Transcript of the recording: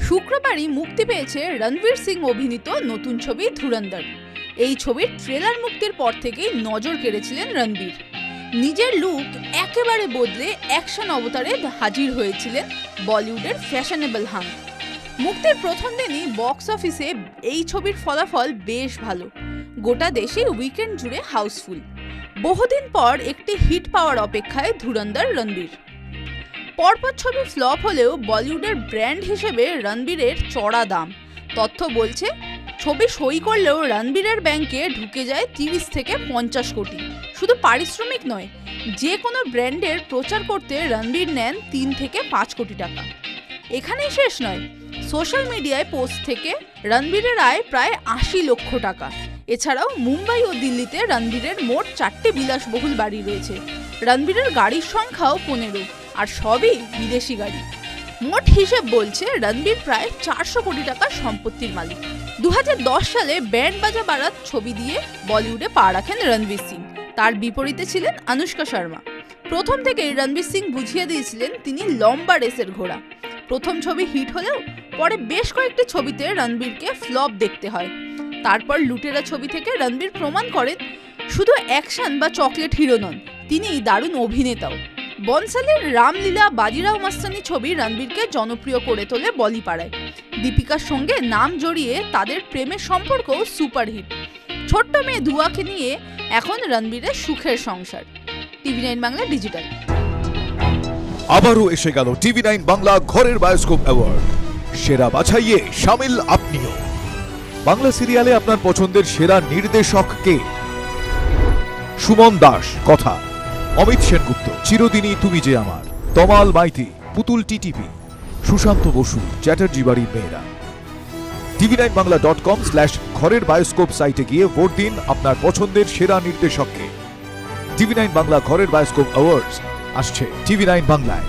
শুক্রবারই মুক্তি পেয়েছে রণবীর সিং অভিনীত নতুন ছবি ধুরন্ধর। এই ছবির ট্রেলার মুক্তির পর থেকেই নজর কেড়েছিলেন রণবীর। নিজের লুক একেবারে বদলে অ্যাকশন অবতারে হাজির হয়েছিলেন বলিউডের ফ্যাশনেবল হাঙ্ক। মুক্তির প্রথম দিনই বক্স অফিসে এই ছবির ফলাফল বেশ ভালো। গোটা দেশে উইকেন্ড জুড়ে হাউসফুল। বহুদিন পর একটি হিট পাওয়ার অপেক্ষায় ধুরন্ধর রণবীর। পরপর ছবি ফ্লপ হলেও বলিউডের ব্র্যান্ড হিসেবে রণবীরের চড়া দাম। তথ্য বলছে ছবি সই করলেও রণবীরের ব্যাংকে ঢুকে যায় 30 থেকে 50 কোটি। শুধু পারিশ্রমিক নয়, যে কোনো ব্র্যান্ডের প্রচার করতে রণবীর নেন 3 থেকে 5 কোটি টাকা। এখানেই শেষ নয়, সোশ্যাল মিডিয়ায় পোস্ট থেকে রণবীরের আয় প্রায় 80 লক্ষ টাকা। এছাড়াও মুম্বাই ও দিল্লিতে রণবীরের মোট 4টে বিলাসবহুল বাড়ি রয়েছে। রণবীরের গাড়ির সংখ্যাও 15, আর সবই বিদেশি গাড়ি। মোট হিসেব বলছে রণবীর প্রায় 400 কোটি টাকার সম্পত্তির মালিক। 2010 সালে ব্যান্ড বাজা বারাত ছবি দিয়ে বলিউডে পা রাখেন রণবীর সিং। তার বিপরীতে ছিলেন অনুষ্কা শর্মা। প্রথম থেকেই রণবীর সিং বুঝিয়ে দিয়েছিলেন তিনি লম্বা রেসের ঘোড়া। প্রথম ছবি হিট হলেও পরে বেশ কয়েকটি ছবিতে রণবীরকে ফ্লপ দেখতে হয়। তারপর লুটেরা ছবি থেকে রণবীর প্রমাণ করেন শুধু অ্যাকশন বা চকলেট হিরো নন, তিনি দারুণ অভিনেতাও। বনসালের রামলীলা বাজিরাও মাস্তানি ছবি রণবীরকে জনপ্রিয় করে তোলে বলিপাড়ায়। দীপিকার সঙ্গে নাম জড়িয়ে তাদের প্রেমের সম্পর্কও সুপারহিট। ছোট্ট মেয়ে ধুয়াকে নিয়ে এখন রণবীরের সুখের সংসার। TV9 Bangla digital. আবারও এসে গেল TV9 বাংলা ঘরের বায়োস্কোপ অ্যাওয়ার্ড। সেরা বাছাইয়ে শামিল আপনিও। বাংলা সিরিয়ালে আপনার পছন্দের সেরা নির্দেশক কে? সুমন দাস কথা, অমিত সেনগুপ্ত চিরদিনই তুমি যে আমার, তমাল মাইতি পুতুল টিটিপি, সুশান্ত বসু চ্যাটার্জি বাড়ির মেয়েরা। tv9bangla.com/ঘরের বায়োস্কোপ সাইটে গিয়ে ভোট দিন আপনার পছন্দের সেরা নির্দেশককে। TV9 বাংলা ঘরের বায়োস্কোপ অ্যাওয়ার্ডস আসছে TV9 বাংলায়।